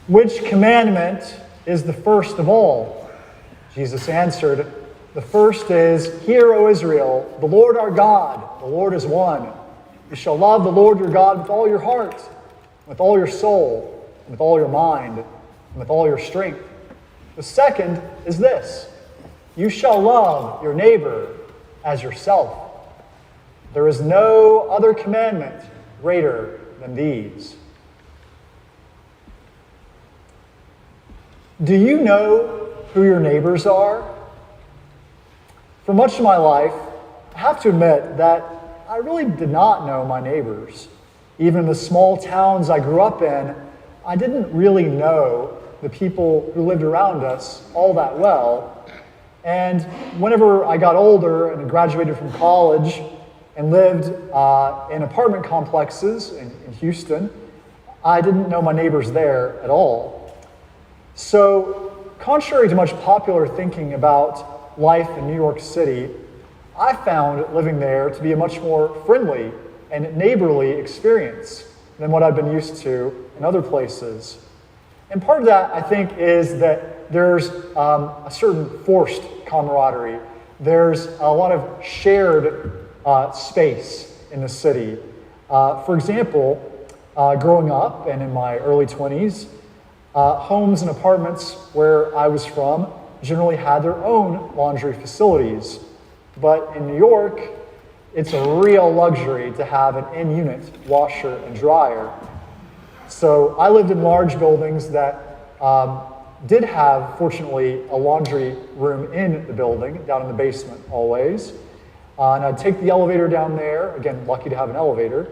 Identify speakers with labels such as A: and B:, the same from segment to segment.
A: "Which commandment is the first of all?" Jesus answered, "The first is, Hear, O Israel, the Lord our God, the Lord is one. You shall love the Lord your God with all your heart, with all your soul, and with all your mind, and with all your strength. The second is this, you shall love your neighbor as yourself. There is no other commandment greater than these." Do you know who your neighbors are? For much of my life, I have to admit that I really did not know my neighbors. Even in the small towns I grew up in, I didn't really know the people who lived around us all that well. And whenever I got older and graduated from college and lived in apartment complexes in Houston, I didn't know my neighbors there at all. So, contrary to much popular thinking about life in New York City, I found living there to be a much more friendly and neighborly experience than what I've been used to in other places. And part of that, I think, is that there's a certain forced camaraderie. There's a lot of shared space in the city. For example, growing up and in my early 20s, homes and apartments where I was from generally had their own laundry facilities. But in New York, it's a real luxury to have an in-unit washer and dryer. So I lived in large buildings that did have, fortunately, a laundry room in the building, down in the basement always. And I'd take the elevator down there, again, lucky to have an elevator,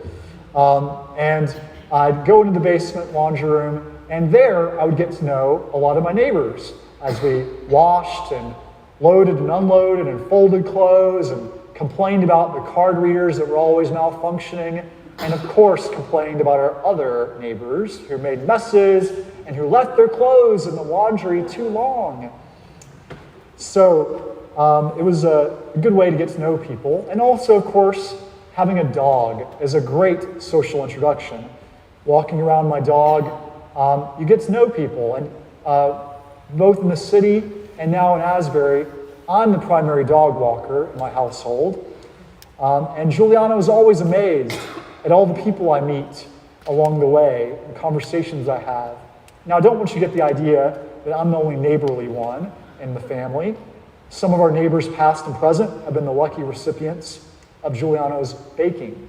A: and I'd go into the basement laundry room, and there I would get to know a lot of my neighbors as we washed and loaded and unloaded and folded clothes and complained about the card readers that were always malfunctioning, and of course complained about our other neighbors who made messes and who left their clothes in the laundry too long. So it was a good way to get to know people. And also, of course, having a dog is a great social introduction. Walking around my dog, you get to know people. And both in the city and now in Asbury, I'm the primary dog walker in my household. And Juliana is always amazed at all the people I meet along the way, the conversations I have. Now, I don't want you to get the idea that I'm the only neighborly one in the family. Some of our neighbors, past and present, have been the lucky recipients of Giuliano's baking.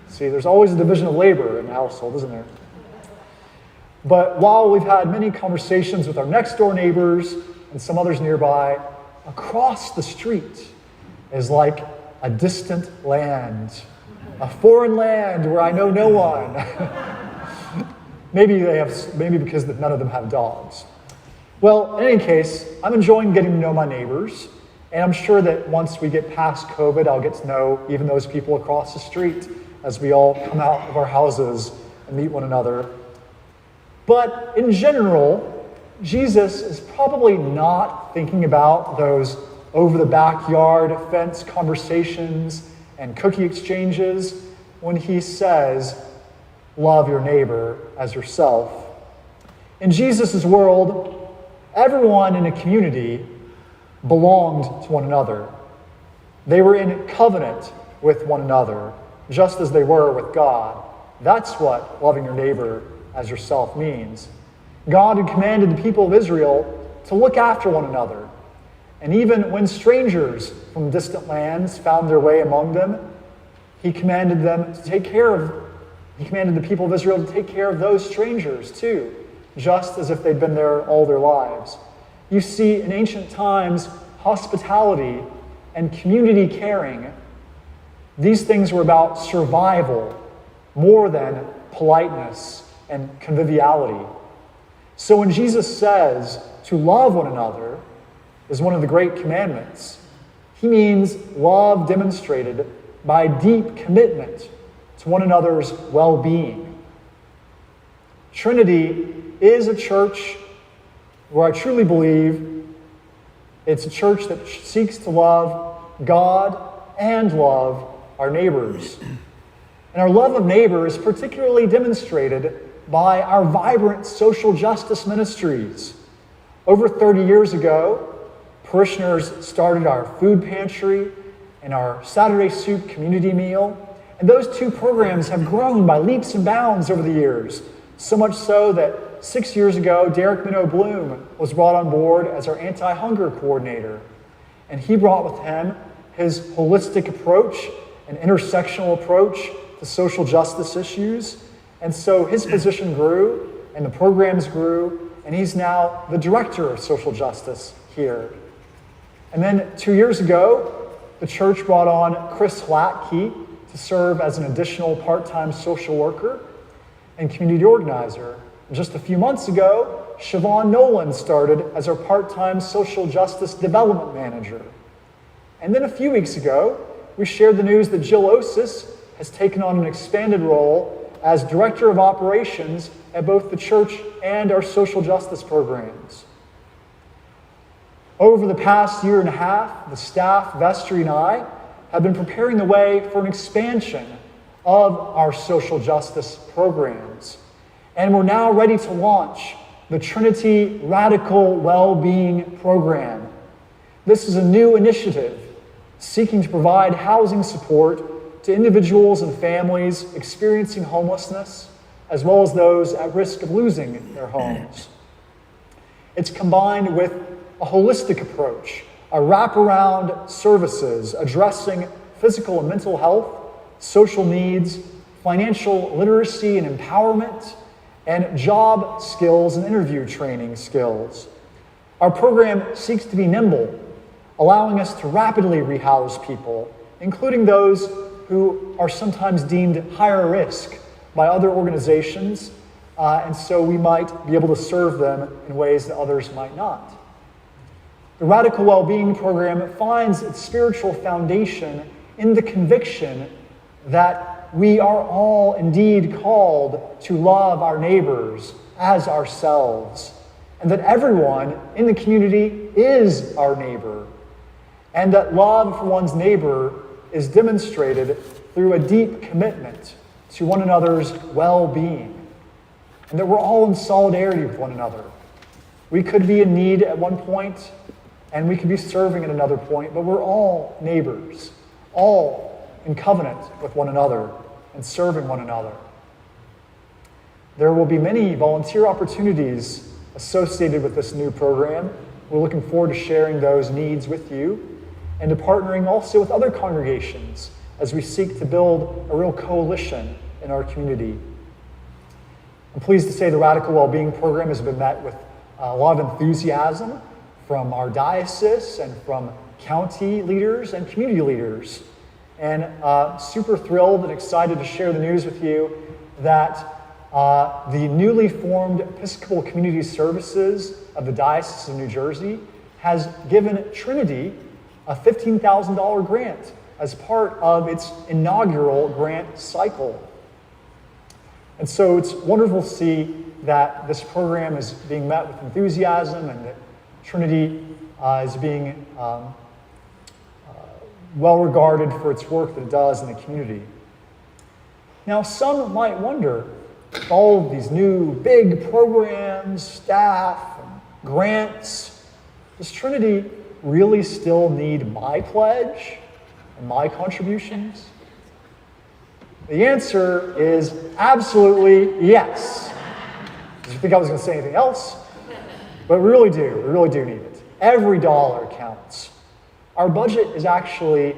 A: See, there's always a division of labor in the household, isn't there? But while we've had many conversations with our next door neighbors and some others nearby, across the street is like a distant land, a foreign land where I know no one. Maybe because none of them have dogs. Well, in any case, I'm enjoying getting to know my neighbors, and I'm sure that once we get past COVID, I'll get to know even those people across the street as we all come out of our houses and meet one another. But in general, Jesus is probably not thinking about those over the backyard fence conversations and cookie exchanges when he says, love your neighbor as yourself. In Jesus' world, everyone in a community belonged to one another. They were in covenant with one another, just as they were with God. That's what loving your neighbor as yourself means. God had commanded the people of Israel to look after one another. And even when strangers from distant lands found their way among them, he commanded the people of Israel to take care of those strangers too, just as if they'd been there all their lives. You see, in ancient times, hospitality and community caring, these things were about survival more than politeness and conviviality. So when Jesus says to love one another is one of the great commandments, he means love demonstrated by deep commitment to one another's well-being. Trinity is a church where I truly believe it's a church that seeks to love God and love our neighbors. And our love of neighbor is particularly demonstrated by our vibrant social justice ministries. Over 30 years ago, parishioners started our food pantry and our Saturday soup community meal. And those two programs have grown by leaps and bounds over the years. So much so that 6 years ago, Derek Minnow Bloom was brought on board as our anti-hunger coordinator. And he brought with him his holistic approach, an intersectional approach to social justice issues. And so his position grew, and the programs grew, and he's now the director of social justice here. And then 2 years ago, the church brought on Chris Hlatke to serve as an additional part-time social worker and community organizer. And just a few months ago, Siobhan Nolan started as our part-time social justice development manager. And then a few weeks ago, we shared the news that Jill Osis has taken on an expanded role as Director of Operations at both the church and our social justice programs. Over the past year and a half, the staff, vestry, and I have been preparing the way for an expansion of our social justice programs. And we're now ready to launch the Trinity Radical Well-Being Program. This is a new initiative seeking to provide housing support to individuals and families experiencing homelessness, as well as those at risk of losing their homes. It's combined with a holistic approach, a wraparound services addressing physical and mental health, social needs, financial literacy and empowerment, and job skills and interview training skills. Our program seeks to be nimble, allowing us to rapidly rehouse people, including those who are sometimes deemed higher risk by other organizations, and so we might be able to serve them in ways that others might not. The Radical Well-Being Program finds its spiritual foundation in the conviction that we are all indeed called to love our neighbors as ourselves, and that everyone in the community is our neighbor, and that love for one's neighbor is demonstrated through a deep commitment to one another's well-being, and that we're all in solidarity with one another. We could be in need at one point, and we could be serving at another point, but we're all neighbors, all in covenant with one another and serving one another. There will be many volunteer opportunities associated with this new program. We're looking forward to sharing those needs with you and to partnering also with other congregations as we seek to build a real coalition in our community. I'm pleased to say the Radical Wellbeing Program has been met with a lot of enthusiasm from our diocese and from county leaders and community leaders. And super thrilled and excited to share the news with you that the newly formed Episcopal Community Services of the Diocese of New Jersey has given Trinity a $15,000 grant as part of its inaugural grant cycle. And so it's wonderful to see that this program is being met with enthusiasm and that Trinity is being well regarded for its work that it does in the community. Now, some might wonder, with all of these new big programs, staff, and grants, does Trinity really still need my pledge and my contributions? The answer is absolutely yes. Did you think I was going to say anything else? But we really do need it. Every dollar counts. Our budget is actually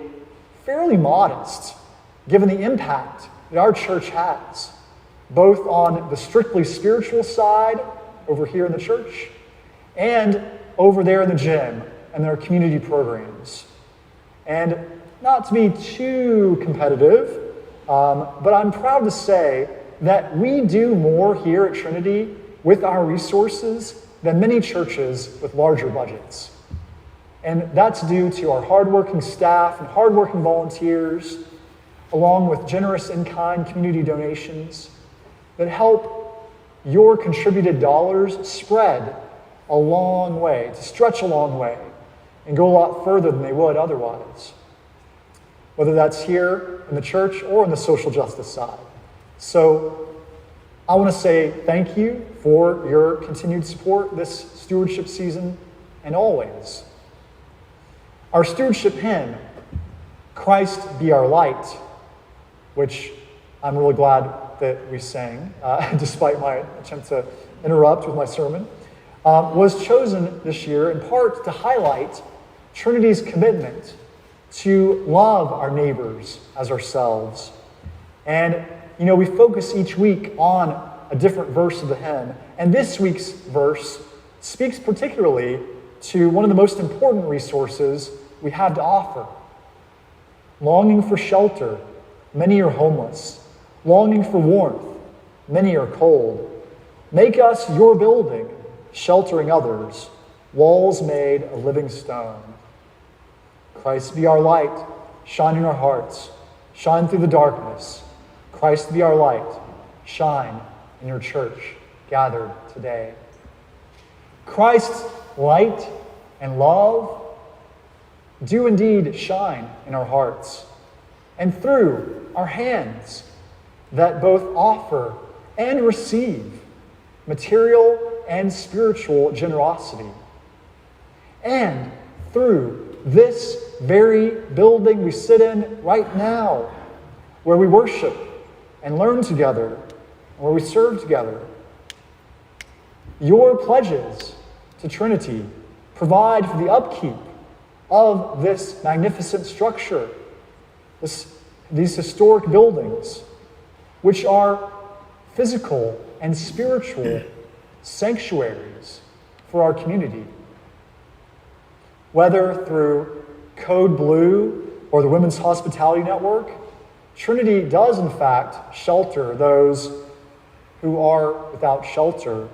A: fairly modest, given the impact that our church has, both on the strictly spiritual side over here in the church and over there in the gym and their community programs. And not to be too competitive, but I'm proud to say that we do more here at Trinity with our resources than many churches with larger budgets. And that's due to our hardworking staff and hardworking volunteers, along with generous in-kind community donations that help your contributed dollars spread a long way, to stretch a long way, and go a lot further than they would otherwise, whether that's here in the church or on the social justice side. So I want to say thank you for your continued support this stewardship season and always. Our stewardship hymn, Christ Be Our Light, which I'm really glad that we sang, despite my attempt to interrupt with my sermon, was chosen this year in part to highlight Trinity's commitment to love our neighbors as ourselves. And, we focus each week on a different verse of the hymn. And this week's verse speaks particularly to one of the most important resources we have to offer. Longing for shelter, many are homeless. Longing for warmth, many are cold. Make us your building, sheltering others, walls made of living stone. Christ be our light, shine in our hearts, shine through the darkness. Christ be our light, shine in your church gathered today. Christ's light and love do indeed shine in our hearts and through our hands that both offer and receive material and spiritual generosity. And through this very building we sit in right now, where we worship and learn together, where we serve together. Your pledges to Trinity provide for the upkeep of this magnificent structure, these historic buildings, which are physical and spiritual sanctuaries for our community. Whether through Code Blue or the Women's Hospitality Network, Trinity does in fact shelter those who are without shelter.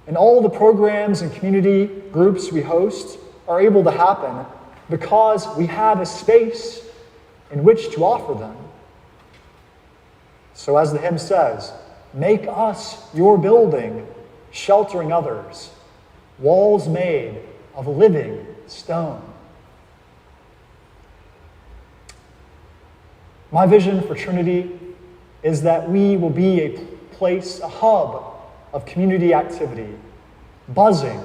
A: And all the programs and community groups we host are able to happen because we have a space in which to offer them. So as the hymn says, make us your building, sheltering others, walls made of living stone. My vision for Trinity is that we will be a place, a hub of community activity, buzzing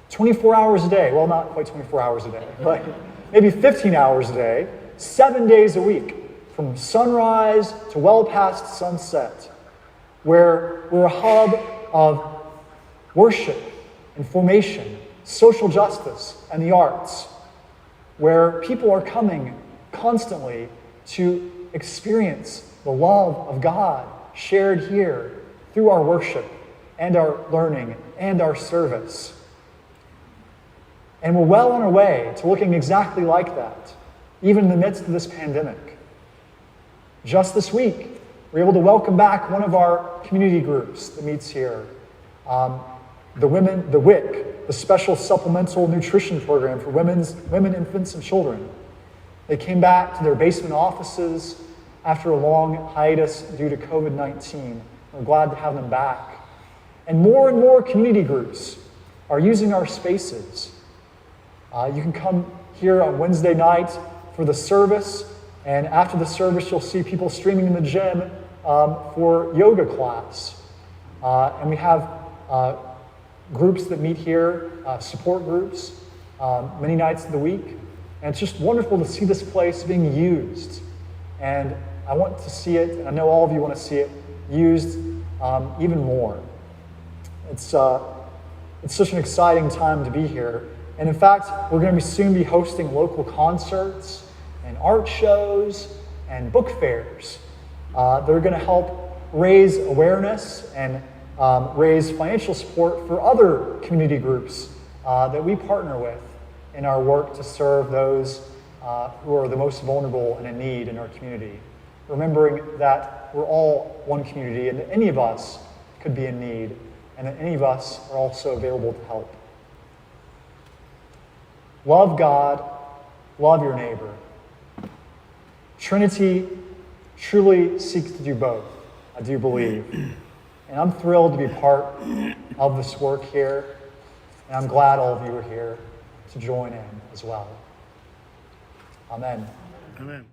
A: 24 hours a day. Well, not quite 24 hours a day, but maybe 15 hours a day, 7 days a week, from sunrise to well past sunset, where we're a hub of worship and formation, social justice, and the arts, where people are coming constantly to experience the love of God shared here through our worship and our learning and our service. And we're well on our way to looking exactly like that, even in the midst of this pandemic. Just this week, we're able to welcome back one of our community groups that meets here, the WIC, the Special Supplemental Nutrition Program for women, infants, and children. They came back to their basement offices after a long hiatus due to COVID-19. We're glad to have them back. And more community groups are using our spaces. You can come here on Wednesday night for the service, and after the service you'll see people streaming in the gym for yoga class. And we have groups that meet here, support groups, many nights of the week. And it's just wonderful to see this place being used. And I want to see it, and I know all of you want to see it, used even more. It's such an exciting time to be here. And in fact, we're going to soon be hosting local concerts and art shows and book fairs that are going to help raise awareness and raise financial support for other community groups that we partner with in our work to serve those who are the most vulnerable and in need in our community. Remembering that we're all one community and that any of us could be in need and that any of us are also available to help. Love God, love your neighbor. Trinity truly seeks to do both, I do believe. And I'm thrilled to be part of this work here, and I'm glad all of you are here to join in as well. Amen.
B: Amen.